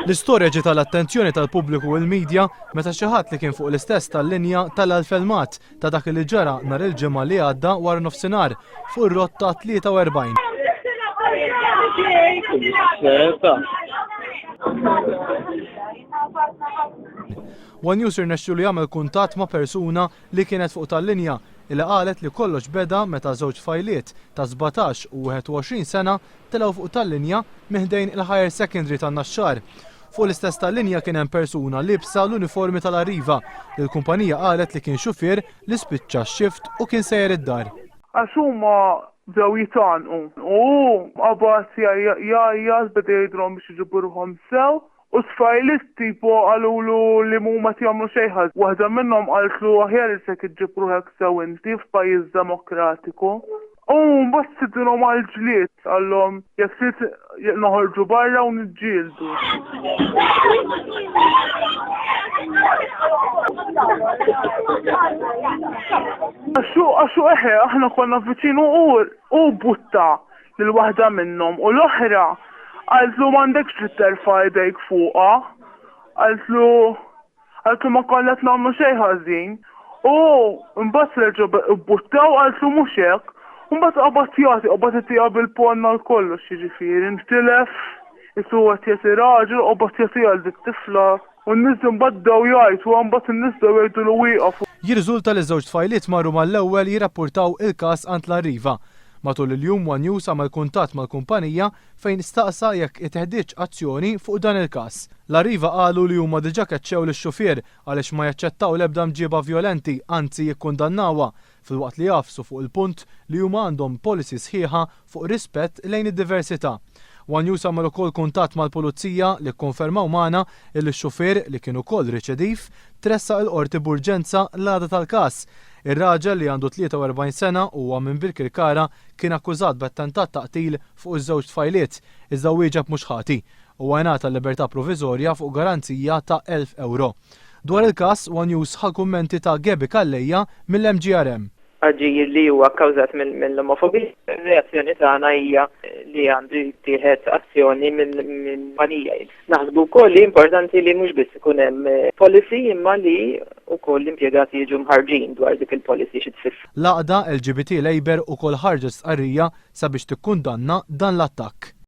L-istorja ġiet tal-attenzjoni tal-pubbliku u l-medja meta xi ħadd li kien fuq l-istess tal-linja tal-filmat ta' dak li ġara nhar il-ġimgħa li għadda wara nofsinhar fuq ir-rotta 43. One News irnexxu li jagħmel kuntatt ma' persuna li kienet fuq tal-linja illi qalet li kollox beda meta żewġ fajliet ta' 17 u 21 sena telgħu fuq tal-linja miħdejn il-Higher Secondary tan-Naxxar. Fuq l-istess tal-linja kien hemm persuna libsa l-uniformi tal-Arriva li l-kumpanija qalet li kien xufier li spiċċa x-xift u kien sejjer id-dar. Għax huma bdew jitanqu u qabad jgħajjaq beda jgħidulhom biex iġiburuhom sew u sfajlit tipo għalulu li ma jagħmlu xejn ħażin. Waħda minnhom qaltlu aħjar li se tiġibru hekk sew inti f'pajjiż demokratiku. U mbagħad sidilhom għall-ġlied għallhom jekk trid noħorġu barra u niġġieldu. Għaxu eħe aħna konna viċin u butta lil waħda minnhom u l-oħra għaltlu m'għandekx trid terfa' jdejk fuqha, għaltlu ma kollet nagħmlu xejn ħażin u mbagħad reġgħu buttaw għaltlu mhux hekk. Mbagħad qabad ittiha bil-ponna l-kollox jiġifieri ntilef isuwa tieti raġel qabad jagħtiha dik tifla u n-nies imbagħad bdew jgħidu u mbagħad in-nies bdew jgħidulu wieqaf. Jirriżulta li żewġ tfajliet marru mal-ewwel jirrappurtaw il-każ għand l-Arriva. Matul il-jum One News għamel kuntatt mal-kumpanija fejn staqsa jekk iteħdiġ azzjoni fuq dan il-każ. L-Arriva qalu li huma diġà keċċew lix-xufier għaliex ma jaċċettaw l-ebda mġieba vjolenti, anzi jikkundannawha filwaqt li jafsu fuq il-punt li huma għandhom policy sħiħa fuq rispett lejn id-diversità. One News għamel ukoll kuntatt mal-pulizija li kkonfermaw magħna li x-xufier li kien ukoll riċediv tressaq il-qorti b'urġenza l-għada tal-każ. Ir-raġel li għandu 43 sena huwa minn Birkirkara kien akkużat b'attentat taqtil fuq iż-żewġ tfajliet iżda wieġeb mhux ħati u ngħata l-libertà proviżorja fuq garanzija ta' 1000 euro. Dwar il-każ One News ħa kummenti ta' Gebi Kallejja mill-MGRM. Aġir li huwa kkawżat mill-omofobija, ir-reazzjoni tagħna hija li għandu jittieħed azzjoni minn panija. Naħsbu wkoll li importanti li mhux biss ikun hemm policy imma li wkoll l-impjegati jiġu mħarġin dwar dik il-policy xi tfiss. L-għaqda LGBT Labour ukoll ħarġet stqarrija sabiex tikkundanna dan l-attakk.